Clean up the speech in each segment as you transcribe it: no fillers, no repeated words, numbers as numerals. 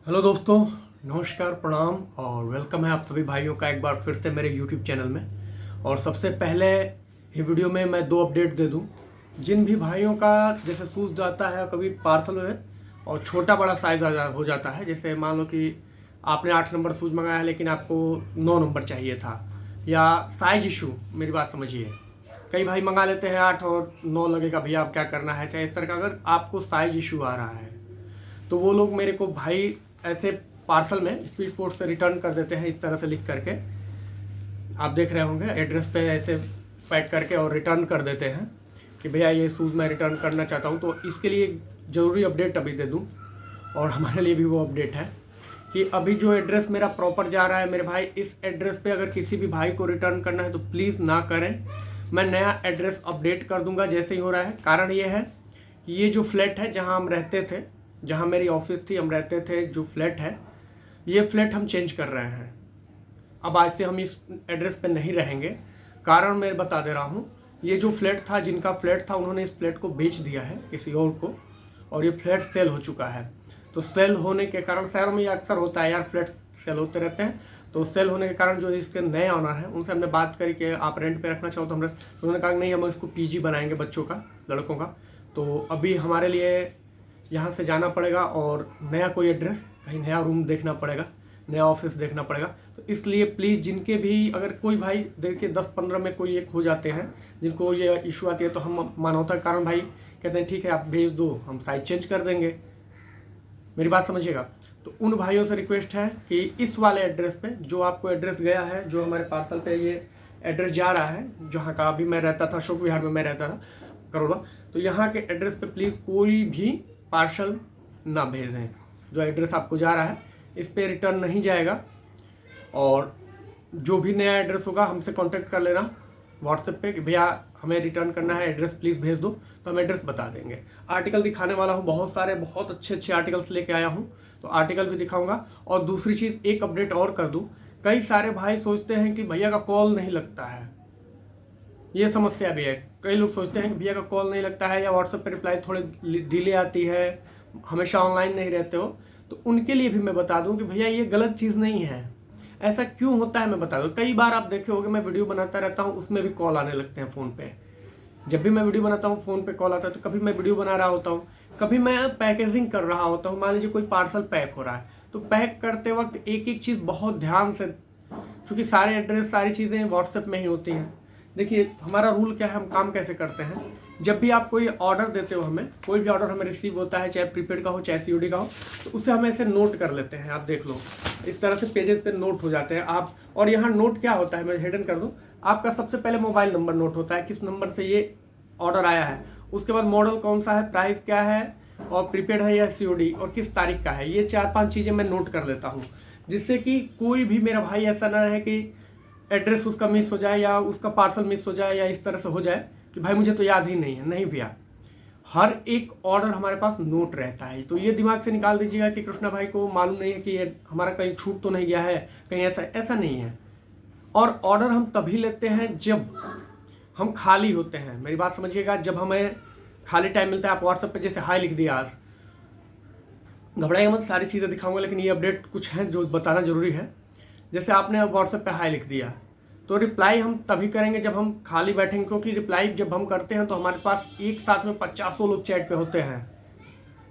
Hello दोस्तों, नमस्कार, प्रणाम और वेलकम है आप सभी भाइयों का एक बार फिर से मेरे यूट्यूब चैनल में। और सबसे पहले ये वीडियो में मैं दो अपडेट दे दूं। जिन भी भाइयों का जैसे शूज़ जाता है कभी पार्सल में और छोटा बड़ा साइज़ हो जाता है, जैसे मान लो कि आपने 8 नंबर शूज़ मंगाया है लेकिन आपको 9 नंबर चाहिए था, या साइज इशू, मेरी बात समझिए। कई भाई मंगा लेते हैं 8 और 9 लगेगा, भैया आप क्या करना है, चाहे इस तरह का अगर आपको साइज इशू आ रहा है तो वो लोग मेरे को भाई ऐसे पार्सल में स्पीड पोस्ट से रिटर्न कर देते हैं, इस तरह से लिख करके आप देख रहे होंगे एड्रेस पे ऐसे पैक करके और रिटर्न कर देते हैं कि भैया ये शूज़ मैं रिटर्न करना चाहता हूँ। तो इसके लिए ज़रूरी अपडेट अभी दे दूँ, और हमारे लिए भी वो अपडेट है कि अभी जो एड्रेस मेरा प्रॉपर जा रहा है मेरे भाई, इस एड्रेस पे अगर किसी भी भाई को रिटर्न करना है तो प्लीज़ ना करें। मैं नया एड्रेस अपडेट कर दूंगा जैसे ही हो रहा है। कारण ये है कि ये जो फ्लैट है जहाँ हम रहते थे, जहाँ मेरी ऑफिस थी, हम रहते थे, जो फ्लैट है ये फ्लैट हम चेंज कर रहे हैं। अब आज से हम इस एड्रेस पे नहीं रहेंगे। कारण मैं बता दे रहा हूँ, ये जो फ्लैट था, जिनका फ्लैट था, उन्होंने इस फ्लैट को बेच दिया है किसी और को, और ये फ्लैट सेल हो चुका है। तो सेल होने के कारण, शहरों में ये अक्सर होता है यार, फ्लैट सेल होते रहते हैं। तो सेल होने के कारण जो इसके नए ऑनर हैं उनसे हमने बात करी कि आप रेंट पे रखना चाहो तो हमने, तो उन्होंने कहा नहीं, हम इसको पीजी बनाएंगे बच्चों का, लड़कों का। तो अभी हमारे लिए यहाँ से जाना पड़ेगा और नया कोई एड्रेस, कहीं नया रूम देखना पड़ेगा, नया ऑफिस देखना पड़ेगा। तो इसलिए प्लीज़ जिनके भी, अगर कोई भाई देखिए 10-15 में कोई एक हो जाते हैं जिनको ये इशू आती है, तो हम मानवता के कारण भाई कहते हैं ठीक है आप भेज दो, हम साइज चेंज कर देंगे। मेरी बात समझिएगा। तो उन भाइयों से रिक्वेस्ट है कि इस वाले एड्रेस पे, जो आपको एड्रेस गया है, जो हमारे पार्सल पे ये एड्रेस जा रहा है, जहाँ का अभी मैं रहता था, अशोक विहार में मैं रहता था, करोड़ा, तो यहाँ के एड्रेस पे प्लीज़ कोई भी पार्सल ना भेजें। जो एड्रेस आपको जा रहा है इस पे रिटर्न नहीं जाएगा। और जो भी नया एड्रेस होगा हमसे कांटेक्ट कर लेना व्हाट्सएप पे कि भैया हमें रिटर्न करना है, एड्रेस प्लीज़ भेज दो, तो हम एड्रेस बता देंगे। आर्टिकल दिखाने वाला हूँ, बहुत सारे बहुत अच्छे अच्छे आर्टिकल्स लेके आया हूँ, तो आर्टिकल भी दिखाऊंगा। और दूसरी चीज़, एक अपडेट और कर दूँ, कई सारे भाई सोचते हैं कि भैया का कॉल नहीं लगता है, ये समस्या भी है। कई लोग सोचते हैं कि भैया का कॉल नहीं लगता है, या व्हाट्सएप पे रिप्लाई थोड़े डिले आती है, हमेशा ऑनलाइन नहीं रहते हो। तो उनके लिए भी मैं बता दूं कि भैया ये गलत चीज़ नहीं है। ऐसा क्यों होता है मैं बता दूं। कई बार आप देखे होगे मैं वीडियो बनाता रहता हूं, उसमें भी कॉल आने लगते हैं फ़ोन पे। जब भी मैं वीडियो बनाता हूँ फ़ोन पे कॉल आता है। तो कभी मैं वीडियो बना रहा होता हूँ, कभी मैं पैकेजिंग कर रहा होता हूँ, मान लीजिए कोई पार्सल पैक हो रहा है, तो पैक करते वक्त एक एक चीज़ बहुत ध्यान से, क्योंकि सारे एड्रेस सारी चीज़ें व्हाट्सएप में ही होती हैं। देखिए हमारा रूल क्या है, हम काम कैसे करते हैं। जब भी आप कोई ऑर्डर देते हो, हमें कोई भी ऑर्डर हमें रिसीव होता है, चाहे प्रीपेड का हो चाहे सीओडी का हो, तो उसे हम ऐसे नोट कर लेते हैं। आप देख लो, इस तरह से पेजेस पे नोट हो जाते हैं आप। और यहाँ नोट क्या होता है, मैं हिडन कर दूँ, आपका सबसे पहले मोबाइल नंबर नोट होता है, किस नंबर से ये ऑर्डर आया है, उसके बाद मॉडल कौन सा है, प्राइस क्या है, और प्रीपेड है या सीओडी, और किस तारीख का है। ये 4-5 चीज़ें मैं नोट कर लेता हूँ, जिससे कि कोई भी मेरा भाई ऐसा ना रहे कि एड्रेस उसका मिस हो जाए या उसका पार्सल मिस हो जाए, या इस तरह से हो जाए कि भाई मुझे तो याद ही नहीं है। नहीं भैया, हर एक ऑर्डर हमारे पास नोट रहता है। तो ये दिमाग से निकाल दीजिएगा कि कृष्णा भाई को मालूम नहीं है कि ये हमारा कहीं छूट तो नहीं गया है, कहीं ऐसा नहीं है। और ऑर्डर हम तभी लेते हैं जब हम खाली होते हैं। मेरी बात समझिएगा, जब हमें खाली टाइम मिलता है। आप व्हाट्सएप पे जैसे हाई लिख दिया, आज घबराइए मत, सारी चीज़ें दिखाऊंगा, लेकिन ये अपडेट कुछ हैं जो बताना ज़रूरी है। जैसे आपने अब व्हाट्सएप पे हाई लिख दिया, तो रिप्लाई हम तभी करेंगे जब हम खाली बैठेंगे, क्योंकि रिप्लाई जब हम करते हैं तो हमारे पास एक साथ में 50 लोग चैट पे होते हैं,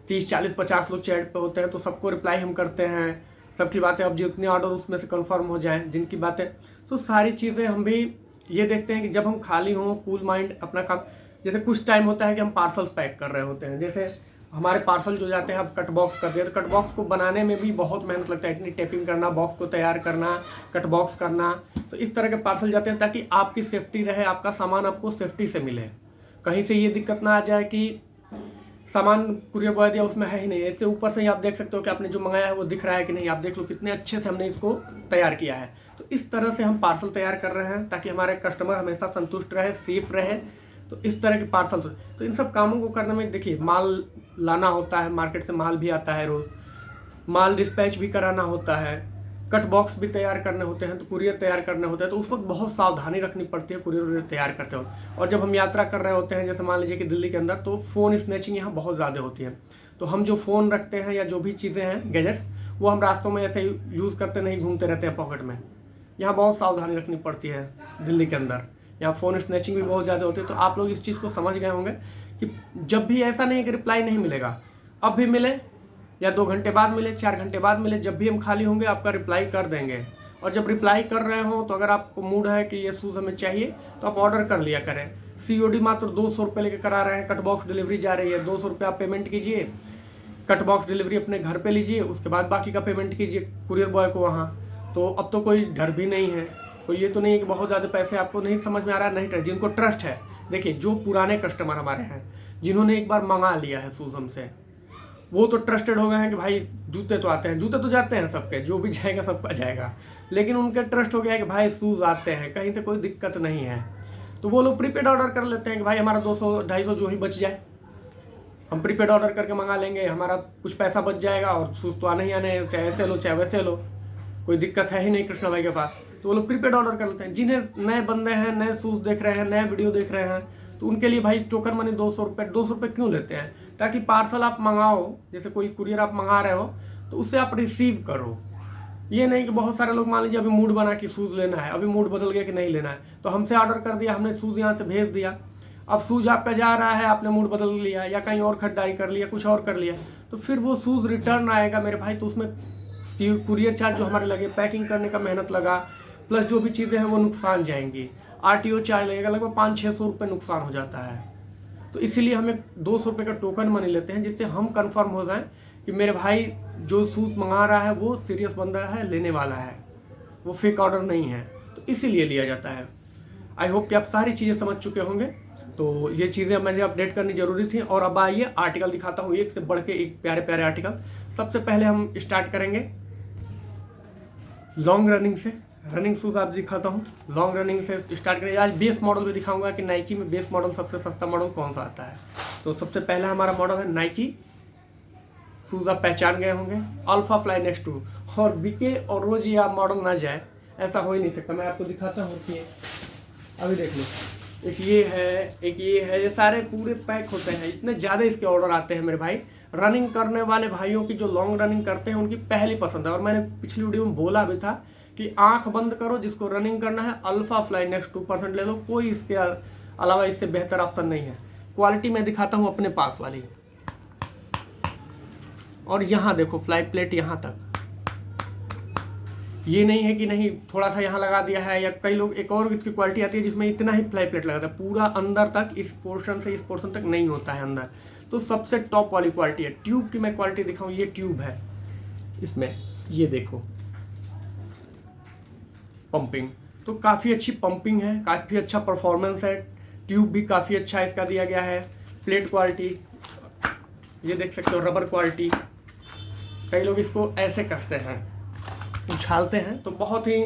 30-40-50 लोग चैट पे होते हैं, तो सबको रिप्लाई हम करते हैं, सबकी बातें, अब जितने ऑर्डर उसमें से कंफर्म हो जाएं, जिनकी बातें, तो सारी चीज़ें हम भी ये देखते हैं कि जब हम खाली हों, कूल माइंड अपना काम। जैसे कुछ टाइम होता है कि हम पार्सल्स पैक कर रहे होते हैं, जैसे हमारे पार्सल जो जाते हैं, अब कट बॉक्स करते हैं, तो कट बॉक्स को बनाने में भी बहुत मेहनत लगता है, इतनी टेपिंग करना, बॉक्स को तैयार करना, कट बॉक्स करना। तो इस तरह के पार्सल जाते हैं ताकि आपकी सेफ्टी रहे, आपका सामान आपको सेफ्टी से मिले, कहीं से ये दिक्कत ना आ जाए कि सामान कुरियर बॉय दिया उसमें है ही नहीं। ऐसे ऊपर से ही आप देख सकते हो कि आपने जो मंगाया है वो दिख रहा है कि नहीं। आप देख लो कितने अच्छे से हमने इसको तैयार किया है। तो इस तरह से हम पार्सल तैयार कर रहे हैं ताकि हमारे कस्टमर हमेशा संतुष्ट रहे, सेफ रहे। तो इस तरह के पार्सल, तो इन सब कामों को करने में देखिए, माल लाना होता है, मार्केट से माल भी आता है रोज़, माल डिस्पैच भी कराना होता है, कट बॉक्स भी तैयार करने होते हैं, तो कुरियर तैयार करने होते हैं। तो उस वक्त बहुत सावधानी रखनी पड़ती है कुरियर तैयार करते वक्त। और जब हम यात्रा कर रहे होते हैं, जैसे मान लीजिए कि दिल्ली के अंदर, तो फ़ोन स्नैचिंग यहाँ बहुत ज़्यादा होती है। तो हम जो फ़ोन रखते हैं या जो भी चीज़ें हैं गैजेट्स, वो हम रास्तों में ऐसे यूज़ करते नहीं घूमते रहते हैं पॉकेट में। यहाँ बहुत सावधानी रखनी पड़ती है दिल्ली के अंदर। यहाँ फ़ोन स्नैचिंग भी बहुत ज़्यादा होती है। तो आप लोग इस चीज़ को समझ गए होंगे कि जब भी ऐसा नहीं है कि रिप्लाई नहीं मिलेगा, अब भी मिले या 2 घंटे बाद मिले, 4 घंटे बाद मिले, जब भी हम खाली होंगे आपका रिप्लाई कर देंगे। और जब रिप्लाई कर रहे हो तो अगर आपको मूड है कि ये शूज़ हमें चाहिए तो आप ऑर्डर कर लिया करें। COD मात्र 200 रुपये लेकर करा रहे हैं, कट बॉक्स डिलीवरी जा रही है, 200 रुपये आप पेमेंट कीजिए, कट बॉक्स डिलीवरी अपने घर पे लीजिए, उसके बाद बाकी का पेमेंट कीजिए कुरियर बॉय को वहाँ। तो अब तो कोई डर भी नहीं है, तो ये तो नहीं है कि बहुत ज़्यादा पैसे आपको नहीं समझ में आ रहा है, नहीं। जिनको ट्रस्ट है, देखिए जो पुराने कस्टमर हमारे हैं जिन्होंने एक बार मंगा लिया है शूज़ हमसे, वो तो ट्रस्टेड हो गए हैं कि भाई जूते तो आते हैं, जूते तो जाते हैं सबके, जो भी जाएगा सबका जाएगा, लेकिन उनके ट्रस्ट हो गया है कि भाई शूज़ आते हैं, कहीं से कोई दिक्कत नहीं है। तो वो लोग प्रीपेड ऑर्डर कर लेते हैं कि भाई हमारा 200-250 जो ही बच जाए, हम प्रीपेड ऑर्डर करके मंगा लेंगे, हमारा कुछ पैसा बच जाएगा और शूज़ तो आने ही आने, चाहे ऐसे लो चाहे वैसे लो, कोई दिक्कत है ही नहीं कृष्णा भाई के पास। तो वो लोग प्रीपेड ऑर्डर कर लेते हैं। जिन्हें नए बंदे हैं, नए शूज़ देख रहे हैं, नए वीडियो देख रहे हैं, तो उनके लिए भाई टोकन मनी 200 रुपये क्यों लेते हैं? ताकि पार्सल आप मंगाओ, जैसे कोई कुरियर आप मंगा रहे हो तो उससे आप रिसीव करो। ये नहीं कि बहुत सारे लोग मान लीजिए अभी मूड बना कि शूज़ लेना है, अभी मूड बदल गया कि नहीं लेना है, तो हमसे ऑर्डर कर दिया, हमने शूज़ यहाँ से भेज दिया, अब शूज़ आपका जा रहा है, आपने मूड बदल लिया या कहीं और खरीदारी कर लिया, कुछ और कर लिया, तो फिर वो शूज़ रिटर्न आएगा मेरे भाई, तो उसमें कुरियर चार्ज जो हमारे लगे, पैकिंग करने का मेहनत लगा, प्लस जो भी चीज़ें हैं वो नुकसान जाएंगी, RTO चार्ज लगेगा, लगभग 500-600 रुपये नुकसान हो जाता है। तो इसीलिए हमें 200 रुपये का टोकन मनी लेते हैं, जिससे हम कंफर्म हो जाएं कि मेरे भाई जो शूज़ मंगा रहा है वो सीरियस बंदा है, लेने वाला है, वो फेक ऑर्डर नहीं है, तो इसीलिए लिया जाता है। आई होप कि आप सारी चीज़ें समझ चुके होंगे। तो ये चीज़ें मुझे अपडेट करनी जरूरी थी। और अब आइए आर्टिकल दिखाता हूँ, एक से बढ़ के एक प्यारे प्यारे आर्टिकल। सबसे पहले हम स्टार्ट करेंगे लॉन्ग रनिंग से, रनिंग शूज़ आप दिखाता हूँ। लॉन्ग रनिंग से स्टार्ट करेंगे। आज बेस मॉडल भी दिखाऊंगा कि नाइकी में बेस मॉडल सबसे सस्ता मॉडल कौन सा आता है। तो सबसे पहला हमारा मॉडल है नाइकी शूज़, आप पहचान गए होंगे, अल्फा फ्लाई नेक्स्ट 2। और बिके और रोज ये आप मॉडल ना जाए, ऐसा हो ही नहीं सकता। मैं आपको दिखाता हूँ कि अभी देख लो, एक ये है, ये सारे पूरे पैक होते हैं। इतने ज़्यादा इसके ऑर्डर आते हैं मेरे भाई। रनिंग करने वाले भाइयों की, जो लॉन्ग रनिंग करते हैं, उनकी पहली पसंद है। और मैंने पिछली वीडियो में बोला भी था कि आंख बंद करो, जिसको रनिंग करना है अल्फा फ्लाई नेक्स्ट 2% ले लो, कोई इसके अलावा इससे बेहतर ऑप्शन नहीं है। क्वालिटी मैं दिखाता हूँ अपने पास वाली। और यहाँ देखो फ्लाई प्लेट यहाँ तक, ये नहीं है कि नहीं थोड़ा सा यहाँ लगा दिया है, या कई लोग एक और इसकी क्वालिटी आती है जिसमें इतना ही फ्लाई प्लेट लगाता है, पूरा अंदर तक, इस पोर्शन से इस पोर्शन तक नहीं होता है अंदर। तो सबसे टॉप वाली क्वालिटी है। ट्यूब की मैं क्वालिटी दिखाऊँ, ये ट्यूब है इसमें, ये देखो पंपिंग, तो काफ़ी अच्छी पंपिंग है, काफ़ी अच्छा परफॉर्मेंस है। ट्यूब भी काफ़ी अच्छा इसका दिया गया है। प्लेट क्वालिटी ये देख सकते हो, रबर क्वालिटी। कई लोग इसको ऐसे करते हैं, उछालते हैं, तो बहुत ही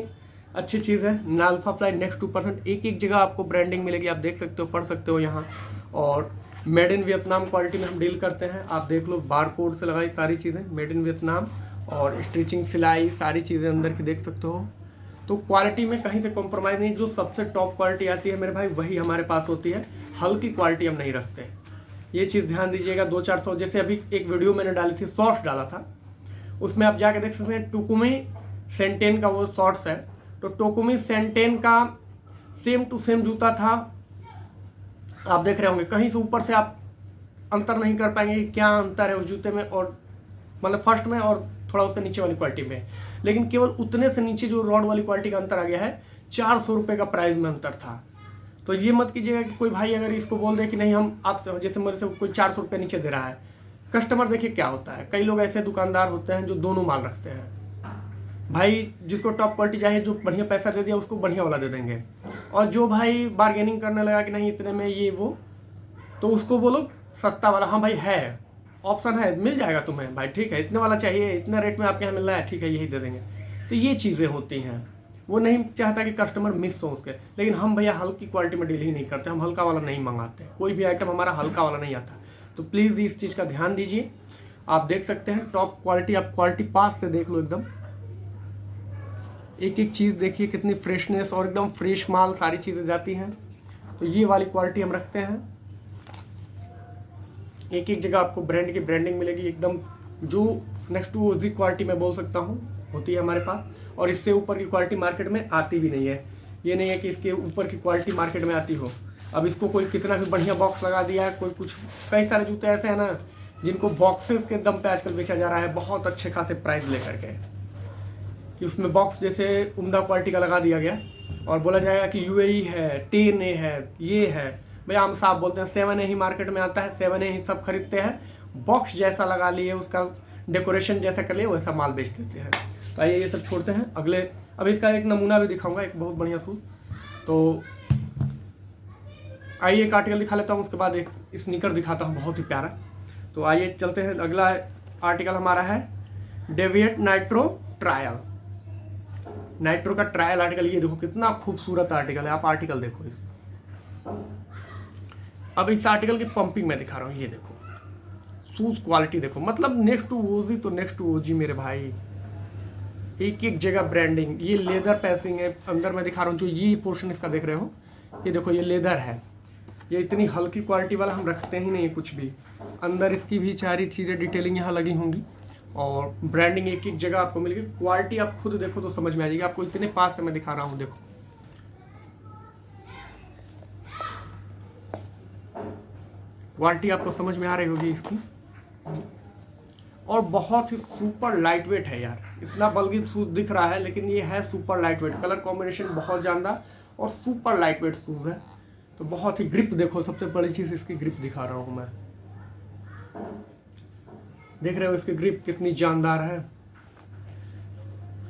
अच्छी चीज़ है। अल्फा फ्लाई नेक्स्ट 2%, एक जगह आपको ब्रांडिंग मिलेगी, आप देख सकते हो, पढ़ सकते हो यहाँ। और मेड इन वियतनाम क्वालिटी में हम डील करते हैं, आप देख लो, बार कोड से लगाई सारी चीज़ें, मेड इन वियतनाम, और स्टिचिंग सिलाई सारी चीज़ें अंदर की देख सकते हो। तो क्वालिटी में कहीं से कॉम्प्रोमाइज़ नहीं। जो सबसे टॉप क्वालिटी आती है मेरे भाई, वही हमारे पास होती है, हल्की क्वालिटी हम नहीं रखते, ये चीज़ ध्यान दीजिएगा। 200-400, जैसे अभी एक वीडियो मैंने डाली थी, शॉर्ट्स डाला था, उसमें आप जाके देख सकते हैं, टोकुमी सेंटेन का वो शॉर्ट्स है। तो टोकुमी सेंटेन का सेम टू सेम जूता था, आप देख रहे होंगे, कहीं से ऊपर से आप अंतर नहीं कर पाएंगे क्या अंतर है उस जूते में, और मतलब फर्स्ट में और थोड़ा उससे नीचे वाली क्वालिटी में। लेकिन केवल उतने से नीचे जो रॉड वाली क्वालिटी का अंतर आ गया है, 400 रुपये का प्राइस में अंतर था। तो ये मत कीजिएगा कि कोई भाई अगर इसको बोल दे कि नहीं हम आपसे, जैसे मेरे से कोई 400 रुपये नीचे दे रहा है। कस्टमर देखिए क्या होता है, कई लोग ऐसे दुकानदार होते हैं जो दोनों माल रखते हैं। भाई जिसको टॉप क्वालिटी चाहिए, जो बढ़िया पैसा दे दिया, उसको बढ़िया वाला दे देंगे। और जो भाई बार्गेनिंग करने लगा कि नहीं इतने में ये वो, तो उसको बोलो सस्ता वाला। हाँ भाई है, ऑप्शन है, मिल जाएगा तुम्हें भाई, ठीक है इतने वाला चाहिए, इतना रेट में आपके यहाँ मिल रहा है, ठीक है यही दे देंगे। तो ये चीज़ें होती हैं, वो नहीं चाहता कि कस्टमर मिस हो उसके। लेकिन हम भैया हल्की क्वालिटी में डील ही नहीं करते, हम हल्का वाला नहीं मंगाते, कोई भी आइटम हमारा हल्का वाला नहीं आता। तो प्लीज़ इस चीज़ का ध्यान दीजिए। आप देख सकते हैं टॉप क्वालिटी, आप क्वालिटी पास से देख लो, एकदम एक एक चीज़ देखिए, कितनी फ्रेशनेस और एकदम फ्रेश माल सारी चीज़ें जाती हैं। तो ये वाली क्वालिटी हम रखते हैं। एक जगह आपको ब्रांड की ब्रांडिंग मिलेगी, एकदम जो नेक्स्ट टू ओजी क्वालिटी मैं बोल सकता हूँ होती है हमारे पास, और इससे ऊपर की क्वालिटी मार्केट में आती भी नहीं है। ये नहीं है कि इसके ऊपर की क्वालिटी मार्केट में आती हो। अब इसको कोई कितना भी बढ़िया बॉक्स लगा दिया है, कोई कुछ, कई सारे जूते ऐसे हैं ना जिनको बॉक्सेस के दम पे आजकल बेचा जा रहा है बहुत अच्छे खासे प्राइस लेकर के, कि उसमें बॉक्स जैसे उम्दा क्वालिटी का लगा दिया गया और बोला जाएगा कि UAE है, 10A है, ये है। भाई आम साहब बोलते हैं 7A ही मार्केट में आता है, 7A ही सब खरीदते हैं, बॉक्स जैसा लगा लिए, उसका डेकोरेशन जैसा कर लिए, वैसा माल बेच देते हैं। तो आइए ये सब छोड़ते हैं, अगले अब इसका एक नमूना भी दिखाऊंगा, एक बहुत बढ़िया शूज़। तो आइए एक आर्टिकल दिखा लेता हूँ, उसके बाद एक स्नीकर दिखाता हूँ बहुत ही प्यारा। तो आइए चलते हैं, अगला आर्टिकल हमारा है डेविएट नाइट्रो ट्रायल। नाइट्रो का ट्रायल आर्टिकल, ये देखो कितना खूबसूरत आर्टिकल है, आप आर्टिकल देखो इस। अब इस आर्टिकल की पंपिंग मैं दिखा रहा हूँ, ये देखो शूज क्वालिटी देखो, मतलब नेक्स्ट टू ओजी तो नेक्स्ट टू ओजी मेरे भाई, एक एक जगह ब्रांडिंग। ये लेदर पैसिंग है, अंदर मैं दिखा रहा हूँ, जो ये पोर्शन इसका देख रहे हो, ये देखो ये लेदर है। ये इतनी हल्की क्वालिटी वाला हम रखते ही नहीं कुछ भी। अंदर इसकी भी सारी चीज़ें डिटेलिंग यहाँ लगी होंगी और ब्रांडिंग एक एक जगह आपको मिलेगी। क्वालिटी आप खुद देखो तो समझ में आ जाएगी, आपको इतने पास से मैं दिखा रहा हूँ, देखो क्वालिटी आपको समझ में आ रही होगी इसकी। और बहुत ही सुपर लाइट वेट है यार, इतना बल्कि शूज दिख रहा है लेकिन ये है super light weight, colour combination बहुत ज़्यादा और सुपर लाइट वेट शूज़ है। तो बहुत ही ग्रिप देखो, सबसे बड़ी चीज़ इसकी ग्रिप दिखा रहा हूँ मैं, देख रहे हो इसकी ग्रिप कितनी जानदार है।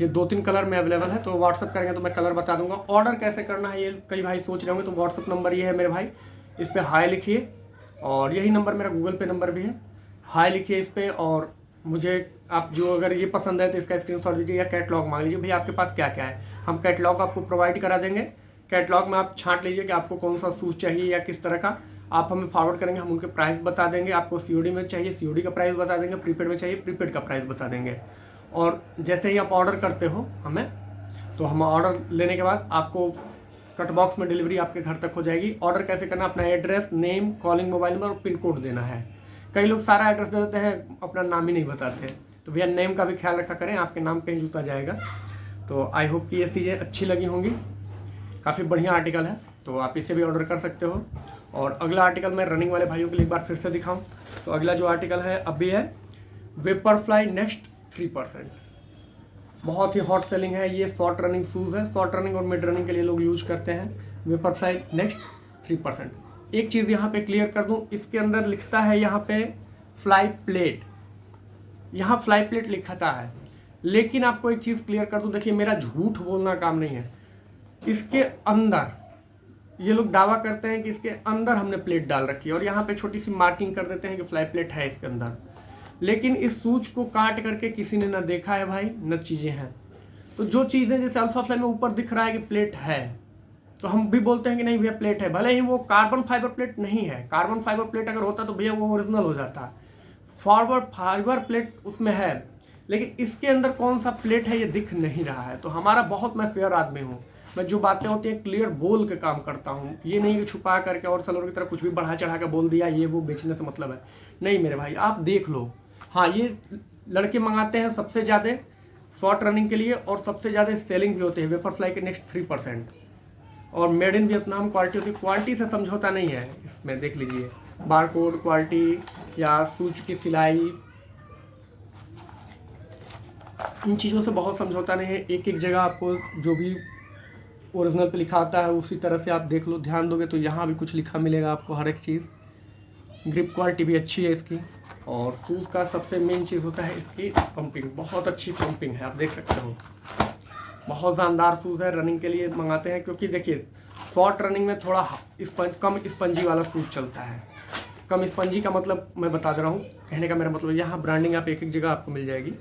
ये 2-3 कलर में अवेलेबल है, तो व्हाट्सअप करेंगे तो मैं कलर बता दूंगा। ऑर्डर कैसे करना है ये कई भाई सोच रहे होंगे, तो व्हाट्सअप नंबर ये है मेरे भाई, इस पर हाई लिखिए, और यही नंबर मेरा गूगल पे नंबर भी है, हाई लिखिए इस पर। और मुझे आप जो अगर ये पसंद है तो इसका स्क्रीनशॉट दीजिए या कैटलॉग मांग लीजिए, भैया आपके पास क्या क्या है, हम कैटलॉग आपको प्रोवाइड करा देंगे। कैटलॉग में आप छांट लीजिए कि आपको कौन सा शूज़ चाहिए या किस तरह का, आप हमें फॉरवर्ड करेंगे, हम उनके प्राइस बता देंगे। आपको COD में चाहिए COD का प्राइस बता देंगे, प्रीपेड में चाहिए प्रीपेड का प्राइस बता देंगे। और जैसे ही आप ऑर्डर करते हो हमें, तो हम ऑर्डर लेने के बाद आपको कट बॉक्स में डिलीवरी आपके घर तक हो जाएगी। ऑर्डर कैसे करना, अपना address, name, calling mobile number और पिन कोड देना है। कई लोग सारा एड्रेस दे देते हैं, अपना नाम ही नहीं बताते, तो भैया नेम का भी ख्याल रखा करें, आपके नाम पे ही जूता जाएगा। तो आई होप कि ये चीज़ें अच्छी लगी होंगी, काफ़ी बढ़िया आर्टिकल है, तो आप इसे भी ऑर्डर कर सकते हो। और अगला आर्टिकल मैं रनिंग वाले भाइयों के लिए एक बार फिर से दिखाऊं, तो अगला जो आर्टिकल है अभी है वेपरफ्लाई नेक्स्ट 3%। बहुत ही हॉट सेलिंग है, ये शॉर्ट रनिंग शूज़ है, शॉर्ट रनिंग और मिड रनिंग के लिए लोग यूज करते हैं। वेपरफ्लाई नेक्स्ट 3%। एक चीज़ यहाँ पे क्लियर कर दूँ, इसके अंदर लिखता है यहाँ पे फ्लाई प्लेट, यहाँ फ्लाई प्लेट लिखता है, लेकिन आपको एक चीज़ क्लियर कर दूँ, देखिए मेरा झूठ बोलना काम नहीं है, इसके अंदर ये लोग दावा करते हैं कि इसके अंदर हमने प्लेट डाल रखी है, और यहाँ पे छोटी सी मार्किंग कर देते हैं कि फ्लाई प्लेट है इसके अंदर, लेकिन इस सूच को काट करके किसी ने न देखा है भाई, न चीज़ें हैं। तो जो चीज़ें जैसे अल्फा फ्लाई में ऊपर दिख रहा है कि प्लेट है, तो हम भी बोलते हैं कि नहीं भैया प्लेट है, भले ही वो कार्बन फाइबर प्लेट नहीं है। कार्बन फाइबर प्लेट अगर होता तो भैया वो ओरिजिनल हो जाता, फॉरवर्ड फाइबर प्लेट उसमें है, लेकिन इसके अंदर कौन सा प्लेट है ये दिख नहीं रहा है। तो हमारा बहुत, मैं फेयर आदमी हूँ, मैं जो बातें होती हैं क्लियर बोल के काम करता हूँ, ये नहीं कि छुपा करके और सलोर की तरह कुछ भी बढ़ा चढ़ा के बोल दिया ये वो बेचने से मतलब है, नहीं मेरे भाई आप देख लो। हाँ, ये लड़के मंगाते हैं सबसे ज़्यादा शॉर्ट रनिंग के लिए, और सबसे ज़्यादा सेलिंग भी होते हैं वेपरफ्लाई के नेक्स्ट 3%, और मेड इन वियतनाम क्वालिटी होती है, क्वालिटी से समझौता नहीं है इसमें। देख लीजिए बारकोड क्वालिटी या सूच की सिलाई, इन चीज़ों से बहुत समझौता नहीं है। एक एक जगह आपको जो भी ओरिजिनल पे लिखा होता है उसी तरह से आप देख लो, ध्यान दोगे तो यहाँ भी कुछ लिखा मिलेगा आपको, हर एक चीज़। ग्रिप क्वालिटी भी अच्छी है इसकी, और शूज़ का सबसे मेन चीज़ होता है इसकी पंपिंग, बहुत अच्छी पंपिंग है, आप देख सकते हो, बहुत शानदार शूज़ है। रनिंग के लिए मंगाते हैं, क्योंकि देखिए शॉर्ट रनिंग में थोड़ा कम स्पंजी वाला शूज़ चलता है। कम स्पंजी का मतलब मैं बता दे रहा हूँ, कहने का मेरा मतलब यहाँ ब्रांडिंग आप एक एक जगह आपको मिल जाएगी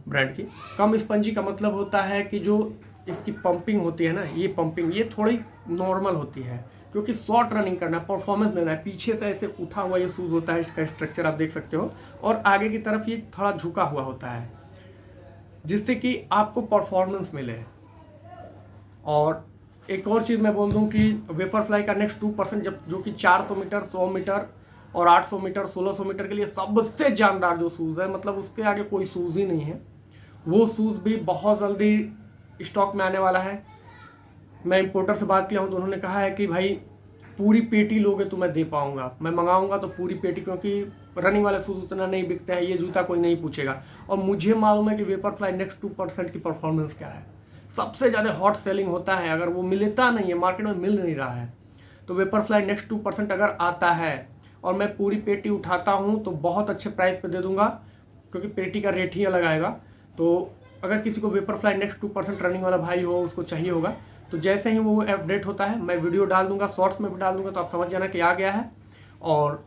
ब्रांड की। कम स्पंजी का मतलब होता है कि जो इसकी पंपिंग होती है ना, ये पंपिंग ये थोड़ी नॉर्मल होती है, क्योंकि शॉर्ट रनिंग करना है, परफॉर्मेंस देना है। पीछे से ऐसे उठा हुआ ये शूज़ होता है, इसका स्ट्रक्चर आप देख सकते हो, और आगे की तरफ ये थोड़ा झुका हुआ होता है, जिससे कि आपको परफॉर्मेंस मिले। और एक और चीज़ मैं बोल दूं कि वेपरफ्लाई का नेक्स्ट 2% जब, जो कि 400 मीटर, 100 मीटर और 800 मीटर 1600 मीटर के लिए सबसे जानदार जो शूज़ है, मतलब उसके आगे कोई शूज़ ही नहीं है। वो शूज़ भी बहुत जल्दी स्टॉक में आने वाला है। मैं इंपोर्टर से बात किया हूँ तो उन्होंने कहा है कि भाई पूरी पेटी लोगे तो मैं दे पाऊँगा, मैं मंगाऊँगा तो पूरी पेटी, क्योंकि रनिंग वाले शूज़ उतना नहीं बिकते हैं, ये जूता कोई नहीं पूछेगा। और मुझे मालूम है कि वेपरफ्लाई नेक्स्ट 2% की परफॉर्मेंस क्या है, सबसे ज़्यादा हॉट सेलिंग होता है। अगर वो मिलता नहीं है, मार्केट में मिल नहीं रहा है, तो वेपरफ्लाई नेक्स्ट 2% अगर आता है और मैं पूरी पेटी उठाता हूँ तो बहुत अच्छे प्राइस पे दे दूंगा, क्योंकि पेटी का रेट ही अलग आएगा। तो अगर किसी को वेपरफ्लाई नेक्स्ट 2% रनिंग वाला भाई हो, उसको चाहिए होगा, तो जैसे ही वो अपडेट होता है मैं वीडियो डाल दूंगा, शॉर्ट्स में भी डाल दूंगा, तो आप समझ जाना कि आ गया है। और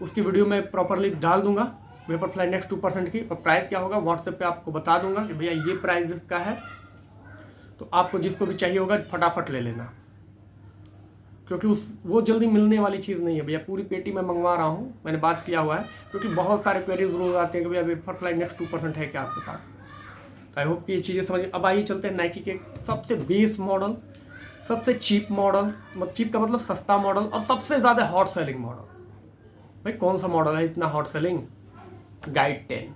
उसकी वीडियो में प्रॉपरली डाल दूंगा वेपरफ्लाई नेक्स्ट 2% की, और प्राइस क्या होगा व्हाट्सएप पे आपको बता दूंगा कि भैया ये प्राइस इसका है। तो आपको जिसको भी चाहिए होगा फटाफट ले लेना, क्योंकि वो जल्दी मिलने वाली चीज़ नहीं है भैया। पूरी पेटी में मंगवा रहा हूँ, मैंने बात किया हुआ है, क्योंकि बहुत सारे क्वेरीज रोज आते हैं कि भैया वेपरफ्लाई नेक्स्ट 2% है क्या आपके पास। तो आई होप कि ये चीज़ें समझ। अब आइए चलते हैं नाइकी के सबसे बेस मॉडल, सबसे चीप मॉडल, चीप का मतलब सस्ता मॉडल, और सबसे ज़्यादा हॉट सेलिंग मॉडल। भाई कौन सा मॉडल है इतना हॉट सेलिंग? गाइड 10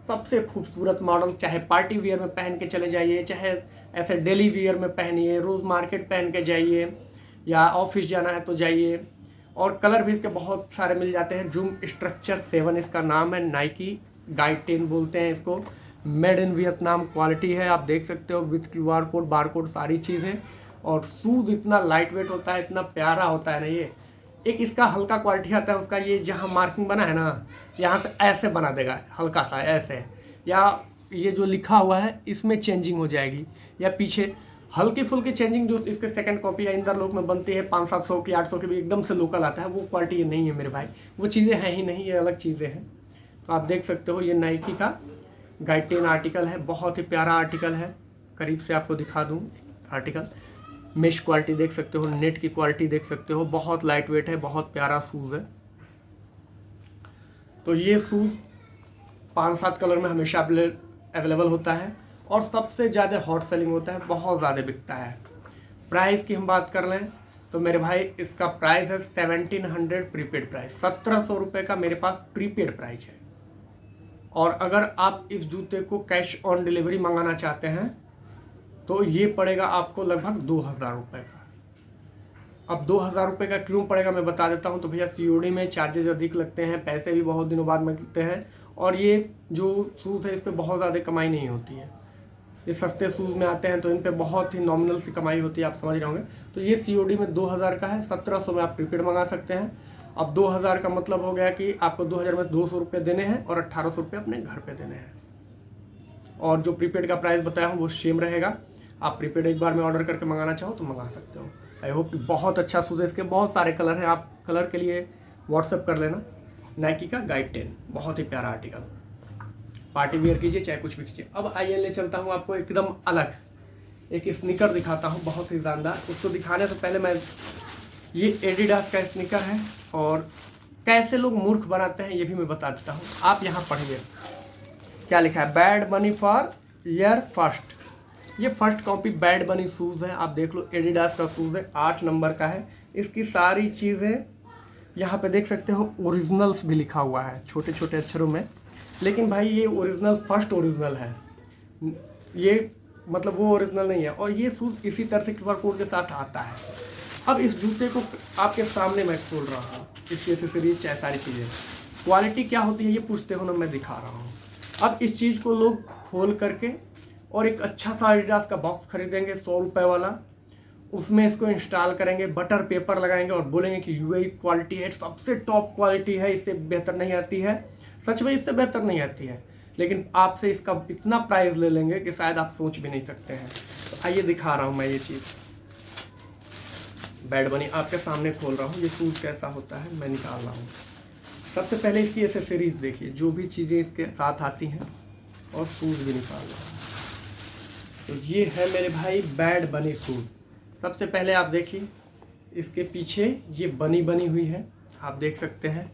सबसे खूबसूरत मॉडल। चाहे पार्टी वियर में पहन के चले जाइए, चाहे ऐसे डेली वियर में पहनिए, रोज़ मार्केट पहन के जाइए, या ऑफिस जाना है तो जाइए। और कलर भी इसके बहुत सारे मिल जाते हैं। जूम स्ट्रक्चर 7 इसका नाम है, नाइकी गाइड 10 बोलते हैं इसको। मेड इन वियतनाम क्वालिटी है, आप देख सकते हो, with QR code, bar code, सारी चीज़ें। और शूज़ इतना लाइट वेट होता है, इतना प्यारा होता है ना ये। एक इसका हल्का क्वालिटी आता है उसका, ये जहाँ मार्किंग बना है ना, यहाँ से ऐसे बना देगा हल्का सा ऐसे, या ये जो लिखा हुआ है इसमें चेंजिंग हो जाएगी, या पीछे हल्की फुल्की चेंजिंग जो इसके सेकंड कॉपी या इंदर लोक में बनती है 500-700 की 800 की भी एकदम से लोकल आता है, वो क्वालिटी ये नहीं है मेरे भाई, वो चीज़ें हैं ही नहीं, ये अलग चीज़ें हैं। तो आप देख सकते हो ये नाइकी का गाइड 10 आर्टिकल है, बहुत ही प्यारा आर्टिकल है। करीब से आपको दिखा दूँ आर्टिकल, मेश क्वालिटी देख सकते हो, नेट की क्वालिटी देख सकते हो, बहुत लाइट वेट है, बहुत प्यारा शूज़ है। तो ये शूज़ 5-7 कलर में हमेशा अवेलेबल होता है, और सबसे ज़्यादा हॉट सेलिंग होता है, बहुत ज़्यादा बिकता है। प्राइस की हम बात कर लें तो मेरे भाई इसका प्राइस है 1700 प्रीपेड प्राइस, 1700 रुपये का मेरे पास प्रीपेड प्राइस है। और अगर आप इस जूते को कैश ऑन डिलीवरी मंगाना चाहते हैं तो ये पड़ेगा आपको लगभग 2000 रुपये का। अब 2000 रुपये का क्यों पड़ेगा मैं बता देता हूँ। तो भैया COD में चार्जेस अधिक लगते हैं, पैसे भी बहुत दिनों बाद मिलते हैं, और ये जो शूज़ है इस पर बहुत ज़्यादा कमाई नहीं होती है। ये सस्ते शूज़ में आते हैं तो इन पे बहुत ही नॉमिनल सी कमाई होती है, आप समझ रहे होंगे। तो ये COD में 2000 का है, 1700 में आप प्रीपेड मंगा सकते हैं। अब 2000 का मतलब हो गया कि आपको 2000 में 200 रुपये देने हैं और 1800 रुपये अपने घर पे देने हैं। और जो प्रीपेड का प्राइस बताया हूँ वो सेम रहेगा। आप प्रीपेड एक बार में ऑर्डर करके मंगाना चाहो तो मंगा सकते हो। आई होप कि बहुत अच्छा शूज़ है, इसके बहुत सारे कलर हैं, आप कलर के लिए व्हाट्सएप कर लेना। नाइकी का गाइड 10 बहुत ही प्यारा आर्टिकल, पार्टी वियर कीजिए चाहे कुछ भी कीजिए। अब आइए ले चलता हूँ आपको एकदम अलग एक स्नीकर दिखाता हूँ, बहुत ही शानदार। उसको दिखाने से पहले मैं, ये एडिडास का स्नीकर है, और कैसे लोग मूर्ख बनाते हैं ये भी मैं बता देता हूँ। आप यहाँ पढ़िए क्या लिखा है, बैड बनी फॉर ईयर फर्स्ट। ये फर्स्ट कॉपी बैड बनी शूज़ है, आप देख लो, एडिडास का शूज़ है, 8 नंबर का है। इसकी सारी चीज़ें यहाँ पे देख सकते हो, ओरिजिनल्स भी लिखा हुआ है छोटे छोटे अक्षरों में। लेकिन भाई ये ओरिजिनल फर्स्ट ओरिजिनल है, ये मतलब वो ओरिजिनल नहीं है। और ये शूज़ इसी तरह से QR कोड के साथ आता है। अब इस जूते को आपके सामने मैं खोल रहा हूँ, इसकी एसेसरीज चाहे सारी चीज़ें, क्वालिटी क्या होती है ये पूछते हो ना, मैं दिखा रहा हूँ। अब इस चीज़ को लोग खोल करके और एक अच्छा सा एडिडास का बॉक्स खरीदेंगे 100 रुपये वाला, उसमें इसको इंस्टॉल करेंगे, बटर पेपर लगाएंगे और बोलेंगे कि UAE क्वालिटी है, सबसे टॉप क्वालिटी है, इससे बेहतर नहीं आती है। सच में इससे बेहतर नहीं आती है, लेकिन आपसे इसका इतना प्राइस ले लेंगे कि शायद आप सोच भी नहीं सकते हैं। तो आइए दिखा रहा हूँ मैं ये चीज़, बैड बनी आपके सामने खोल रहा हूँ। ये शूज़ कैसा होता है मैं निकाल रहा हूँ। सबसे पहले इसकी एसेसरीज देखिए, जो भी चीज़ें इसके साथ आती हैं, और शूज़ भी निकाल रहा हूँ। तो ये है मेरे भाई बैड बनी शूज़। सबसे पहले आप देखिए इसके पीछे ये बनी हुई है, आप देख सकते हैं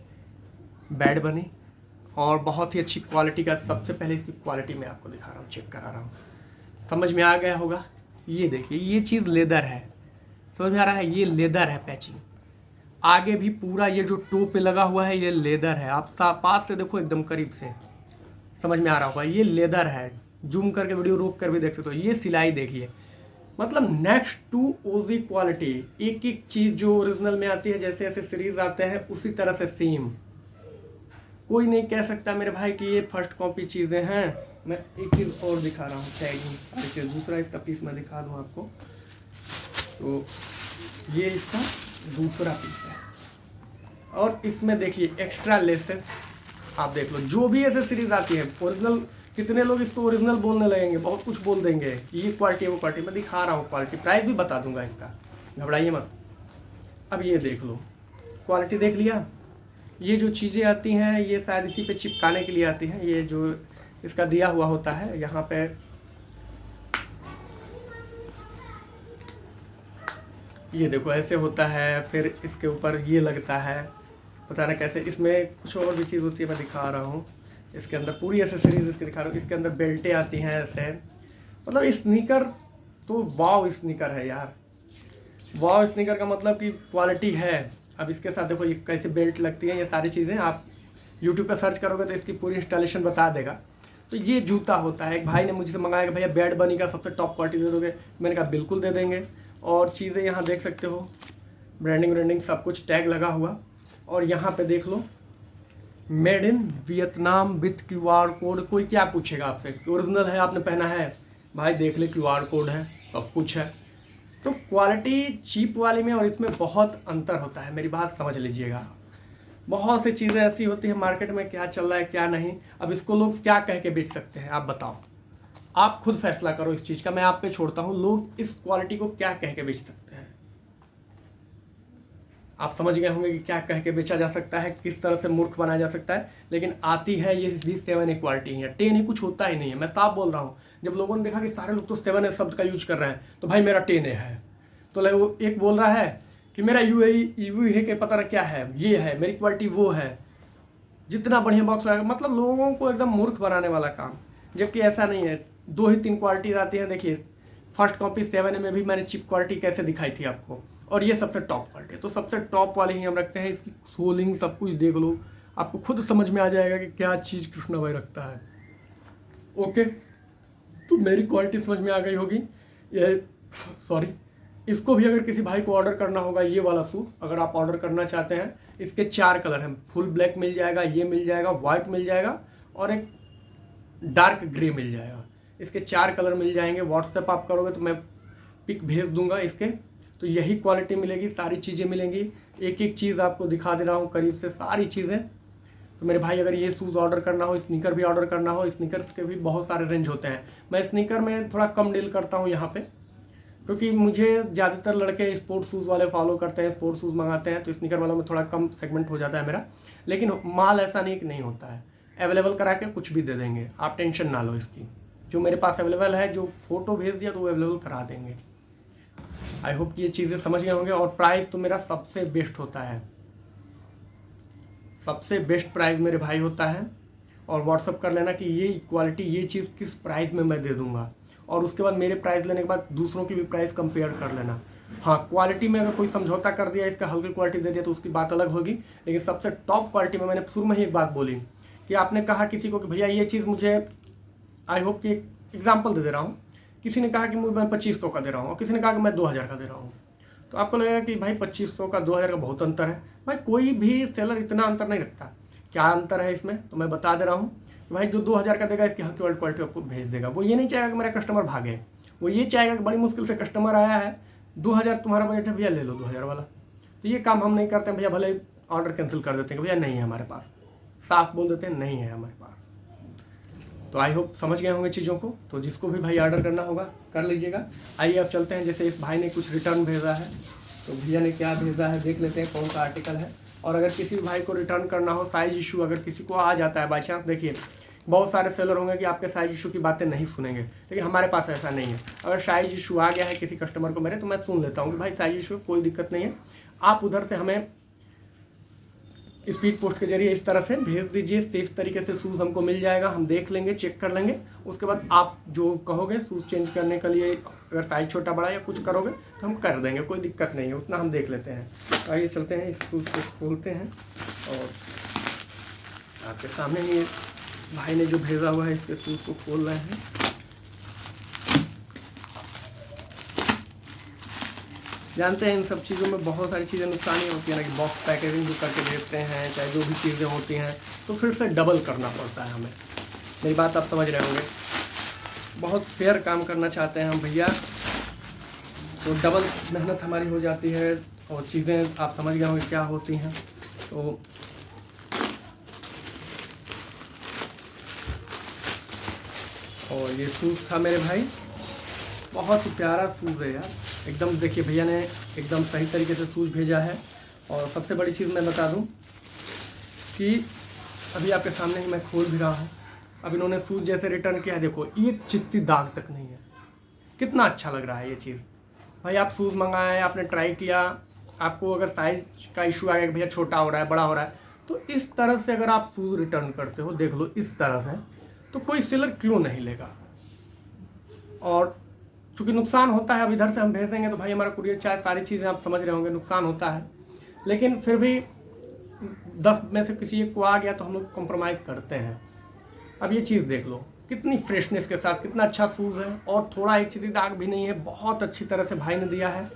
बैड बनी, और बहुत ही अच्छी क्वालिटी का। सबसे पहले इसकी क्वालिटी मैं आपको दिखा रहा हूँ, चेक करा रहा हूँ, समझ में आ गया होगा। ये देखिए ये चीज़ लेदर है, समझ में आ रहा है, ये लेदर है पैचिंग, आगे भी पूरा ये जो टो पे लगा हुआ है ये लेदर है। आप पास से देखो, एकदम करीब से समझ में आ रहा होगा, ये लेदर है। जूम करके वीडियो रोक कर भी देख सकते हो। ये सिलाई देखिए, मतलब नेक्स्ट टू ओजी क्वालिटी। एक एक चीज़ जो ओरिजिनल में आती है, जैसे ऐसे सीरीज आते हैं उसी तरह से सेम। कोई नहीं कह सकता मेरे भाई कि ये फर्स्ट कॉपी चीज़ें हैं। मैं एक चीज़ और दिखा रहा हूँ, टैगिंग। देखिए दूसरा इसका पीस मैं दिखा दूँ आपको। तो ये इसका दूसरा पीस है, और इसमें देखिए एक्स्ट्रा लेसेस आप देख लो। जो भी ऐसे सीरीज आती है ओरिजिनल, कितने लोग इसको ओरिजिनल बोलने लगेंगे, बहुत कुछ बोल देंगे, ये क्वालिटी है वो क्वालिटी। मैं दिखा रहा हूँ क्वालिटी, प्राइस भी बता दूंगा इसका, घबराइए मत। अब ये देख लो, क्वालिटी देख लिया। ये जो चीज़ें आती हैं ये शायद इसी पे चिपकाने के लिए आती हैं। ये जो इसका दिया हुआ होता है यहाँ पे, ये देखो ऐसे होता है, फिर इसके ऊपर ये लगता है, पता ना कैसे। इसमें कुछ और भी चीज़ होती है, मैं दिखा रहा हूँ। इसके अंदर पूरी एसेसरीज इसके दिखा रहा हूँ। इसके अंदर बेल्टें आती हैं ऐसे। मतलब स्नीकर तो वाव स्नीकर है यार। वाव स्नीकर का मतलब कि क्वालिटी है। अब इसके साथ देखो ये कैसे बेल्ट लगती है, ये सारी चीज़ें आप यूट्यूब पर सर्च करोगे तो इसकी पूरी इंस्टॉलेशन बता देगा। तो ये जूता होता है। एक भाई ने मुझसे मंगाया कि भैया बैड बनी का सबसे टॉप क्वालिटी दे दोगे। मैंने कहा बिल्कुल दे देंगे। और चीज़ें यहाँ देख सकते हो, ब्रांडिंग सब कुछ टैग लगा हुआ। और यहाँ पे देख लो, made in Vietnam with QR code. कोई क्या पूछेगा आपसे, ओरिजिनल है आपने पहना है, भाई देख ले QR कोड है, सब कुछ है। तो क्वालिटी चीप वाली में और इसमें बहुत अंतर होता है, मेरी बात समझ लीजिएगा। बहुत सी चीज़ें ऐसी होती हैं मार्केट में, क्या चल रहा है क्या नहीं। अब इसको लोग क्या कह के बेच सकते हैं, आप बताओ, आप खुद फैसला करो इस चीज़ का, मैं आप पे छोड़ता हूँ। लोग इस क्वालिटी को क्या कह के बेच सकते हैं, आप समझ गए होंगे कि क्या कह के बेचा जा सकता है, किस तरह से मूर्ख बनाया जा सकता है। लेकिन आती है ये 7 क्वालिटी है, 10 कुछ होता ही नहीं है। मैं साफ बोल रहा हूँ। जब लोगों ने देखा कि सारे लोग तो 7 शब्द का यूज कर रहे हैं, तो भाई मेरा 10 है। तो वो एक बोल रहा है कि मेरा यू है कि पता ना क्या है, ये है मेरी क्वालिटी, वो है। जितना बढ़िया बॉक्स रहेगा, मतलब लोगों को एकदम मूर्ख बनाने वाला काम। जबकि ऐसा नहीं है, 2 ही 3 क्वालिटीज आती हैं। देखिए फर्स्ट कॉपी 7 में भी मैंने चिप क्वालिटी कैसे दिखाई थी आपको, और ये सबसे टॉप क्वालिटी है। तो सबसे टॉप वाली ही हम रखते हैं। इसकी सोलिंग सब कुछ देख लो, आपको खुद समझ में आ जाएगा कि क्या चीज़ कृष्णा भाई रखता है। ओके, तो मेरी क्वालिटी समझ में आ गई होगी। ये सॉरी, इसको भी अगर किसी भाई को ऑर्डर करना होगा, ये वाला शूज़ अगर आप ऑर्डर करना चाहते हैं, इसके 4 कलर हैं। फुल ब्लैक मिल जाएगा, ये मिल जाएगा, वाइट मिल जाएगा, और एक डार्क ग्रे मिल जाएगा। इसके 4 कलर मिल जाएंगे। व्हाट्सएप आप करोगे तो मैं पिक भेज दूंगा इसके। तो यही क्वालिटी मिलेगी, सारी चीज़ें मिलेंगी। एक एक चीज़ आपको दिखा दे रहा हूँ करीब से, सारी चीज़ें। तो मेरे भाई अगर ये शूज़ ऑर्डर करना हो, स्नीकर भी ऑर्डर करना हो, स्नीकर्स के भी बहुत सारे रेंज होते हैं। मैं स्नीकर में थोड़ा कम डील करता हूँ यहाँ पे, क्योंकि मुझे ज़्यादातर लड़के स्पोर्ट्स शूज़ वाले फॉलो करते हैं, स्पोर्ट्स शूज़ मंगाते हैं। तो स्नीकर वालों में थोड़ा कम सेगमेंट हो जाता है मेरा। लेकिन माल ऐसा नहीं होता है, अवेलेबल करा के कुछ भी दे देंगे, आप टेंशन ना लो इसकी। जो मेरे पास अवेलेबल है, जो फ़ोटो भेज दिया तो वो अवेलेबल करा देंगे। आई होप ये चीज़ें समझ गए होंगे। और प्राइस तो मेरा सबसे बेस्ट होता है, सबसे बेस्ट प्राइस मेरे भाई होता है। और व्हाट्सअप कर लेना कि ये क्वालिटी, ये चीज़ किस प्राइस में मैं दे दूंगा। और उसके बाद मेरे प्राइस लेने के बाद दूसरों की भी प्राइस कंपेयर कर लेना। हाँ, क्वालिटी में अगर कोई समझौता कर दिया, इसका हल्की क्वालिटी दे दिया तो उसकी बात अलग होगी। लेकिन सबसे टॉप क्वालिटी में, मैंने शुरू में ही एक बात बोली कि आपने कहा किसी को कि भैया ये चीज़ मुझे, आई होप कि एग्जाम्पल दे रहा हूँ, किसी ने कहा कि मैं 2500 का दे रहा हूँ, और किसी ने कहा कि मैं 2000 का दे रहा हूँ। तो आपको लगेगा कि भाई 2500 का 2000 का बहुत अंतर है। भाई कोई भी सेलर इतना अंतर नहीं रखता। क्या अंतर है इसमें, तो मैं बता दे रहा हूँ कि भाई जो 2000 का देगा इसकी हल्की क्वालिटी आपको भेज देगा। वो ये नहीं चाहेगा कि मेरा कस्टमर भागे, वो ये चाहेगा कि बड़ी मुश्किल से कस्टमर आया है, 2000 तुम्हारा बजट है, भैया ले लो 2000 वाला। तो ये काम हम नहीं करते हैं भैया, भले ऑर्डर कैंसिल कर देते हैं कि भैया नहीं है हमारे पास, साफ बोल देते हैं नहीं है हमारे पास। तो आई होप समझ गए होंगे चीज़ों को। तो जिसको भी भाई ऑर्डर करना होगा कर लीजिएगा। आइए अब चलते हैं, जैसे इस भाई ने कुछ रिटर्न भेजा है, तो भैया ने क्या भेजा है देख लेते हैं, कौन सा आर्टिकल है। और अगर किसी भी भाई को रिटर्न करना हो, साइज इशू अगर किसी को आ जाता है बाई चांस, देखिए बहुत सारे सेलर होंगे कि आपके साइज इशू की बातें नहीं सुनेंगे, लेकिन हमारे पास ऐसा नहीं है। अगर साइज इशू आ गया है किसी कस्टमर को मेरे, तो मैं सुन लेता हूँ कि भाई साइज इशू कोई दिक्कत नहीं है, आप उधर से हमें स्पीड पोस्ट के जरिए इस तरह से भेज दीजिए। सेफ तरीके से शूज़ हमको मिल जाएगा, हम देख लेंगे, चेक कर लेंगे। उसके बाद आप जो कहोगे शूज़ चेंज करने के लिए, अगर साइज़ छोटा बड़ा या कुछ करोगे तो हम कर देंगे, कोई दिक्कत नहीं है, उतना हम देख लेते हैं। आइए चलते हैं, इस शूज़ को खोलते हैं और आपके सामने ही भाई ने जो भेजा हुआ है इसके शूज़ को खोल रहे हैं। जानते हैं इन सब चीज़ों में बहुत सारी चीज़ें नुकसानी होती है ना, कि बॉक्स पैकेजिंग जो करके भेजते हैं, चाहे जो भी चीज़ें होती हैं, तो फिर से डबल करना पड़ता है हमें। मेरी बात आप समझ रहे होंगे, बहुत फेयर काम करना चाहते हैं हम भैया, तो डबल मेहनत हमारी हो जाती है और चीज़ें आप समझ गए होंगे क्या होती हैं। तो और ये शूज़ था मेरे भाई, बहुत ही प्यारा शूज़ है यार, एकदम देखिए भैया ने एकदम सही तरीके से शूज़ भेजा है। और सबसे बड़ी चीज़ मैं बता दूं कि अभी आपके सामने ही मैं खोल भी रहा हूँ। अब इन्होंने शूज़ जैसे रिटर्न किया है, देखो ये चित्ती दाग तक नहीं है, कितना अच्छा लग रहा है ये चीज़। भाई आप शूज़ मंगाए, आपने ट्राई किया, आपको अगर साइज़ का इशू आएगा कि भैया छोटा हो रहा है, बड़ा हो रहा है, तो इस तरह से अगर आप शूज़ रिटर्न करते हो, देख लो इस तरह से, तो कोई सेलर क्यों नहीं लेगा। और चूँकि नुकसान होता है, अब इधर से हम भेजेंगे तो भाई हमारा कुरियर चार्ज, सारी चीज़ें आप समझ रहे होंगे, नुकसान होता है, लेकिन फिर भी 10 में से किसी एक को आ गया तो हम लोग कॉम्प्रोमाइज़ करते हैं। अब ये चीज़ देख लो, कितनी फ्रेशनेस के साथ, कितना अच्छा शूज़ है, और थोड़ा एक चीज़ दाग भी नहीं है, बहुत अच्छी तरह से भाई ने दिया है।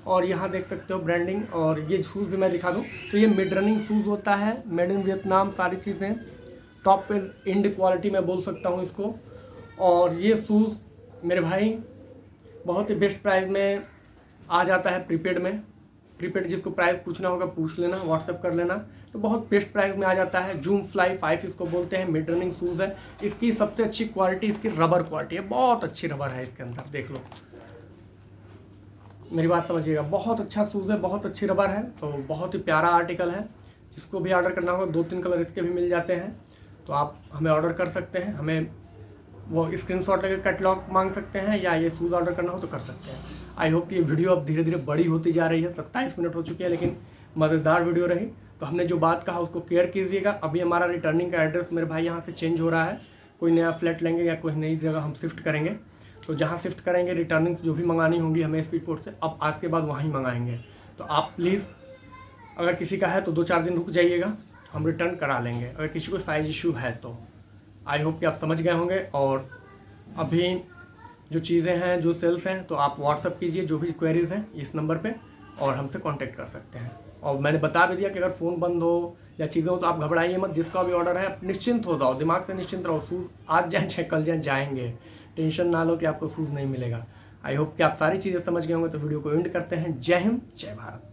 और यहाँ देख सकते हो ब्रांडिंग, और ये शूज़ भी मैं दिखा दूँ तो ये मिड रनिंग शूज़ होता है, मेड इन वियतनाम, सारी चीज़ें टॉप पे इंड क्वालिटी में बोल सकता हूँ इसको। और ये शूज़ मेरे भाई बहुत ही बेस्ट प्राइस में आ जाता है, प्रीपेड में। प्रीपेड जिसको प्राइस पूछना होगा पूछ लेना, व्हाट्सएप कर लेना, तो बहुत बेस्ट प्राइस में आ जाता है। जूम फ्लाई 5 इसको बोलते हैं, मिड रनिंग शूज़ है। इसकी सबसे अच्छी क्वालिटी इसकी रबर क्वालिटी है, बहुत अच्छी रबर है इसके अंदर, देख लो, मेरी बात समझिएगा, बहुत अच्छा शूज़ है, बहुत अच्छी रबर है, तो बहुत ही प्यारा आर्टिकल है। जिसको भी ऑर्डर करना होगा, 2-3 कलर इसके भी मिल जाते हैं, तो आप हमें ऑर्डर कर सकते हैं। हमें वो स्क्रीनशॉट लेकर कैटलॉग मांग सकते हैं, या ये शूज़ ऑर्डर करना हो तो कर सकते हैं। आई होप ये वीडियो अब धीरे धीरे बड़ी होती जा रही है, 27 मिनट हो चुकी है, लेकिन मज़ेदार वीडियो रही। तो हमने जो बात कहा उसको केयर कीजिएगा। अभी हमारा रिटर्निंग का एड्रेस मेरे भाई यहाँ से चेंज हो रहा है, कोई नया फ्लैट लेंगे या कोई नई जगह हम शिफ्ट करेंगे, तो जहाँ शिफ्ट करेंगे रिटर्निंग्स जो भी मंगानी होंगी हमें स्पीड पोस्ट से, अब आज के बाद वहीं मंगाएंगे। तो आप प्लीज़, अगर किसी का है तो 2-4 दिन रुक जाइएगा, हम रिटर्न करा लेंगे, अगर किसी को साइज़ इशू है तो। आई होप कि आप समझ गए होंगे। और अभी जो चीज़ें हैं, जो सेल्स हैं, तो आप व्हाट्सअप कीजिए जो भी क्वेरीज़ हैं इस नंबर पे, और हमसे कांटेक्ट कर सकते हैं। और मैंने बता भी दिया कि अगर फ़ोन बंद हो या चीज़ें हो तो आप घबराइए मत, जिसका भी ऑर्डर है निश्चिंत हो जाओ, दिमाग से निश्चिंत रहो, शूज़ आज जाए चाहे कल जाए, जाएंगे, टेंशन ना लो कि आपको शूज़ नहीं मिलेगा। आई होप कि आप सारी चीज़ें समझ गए होंगे। तो वीडियो को एंड करते हैं। जय हिंद, जय भारत।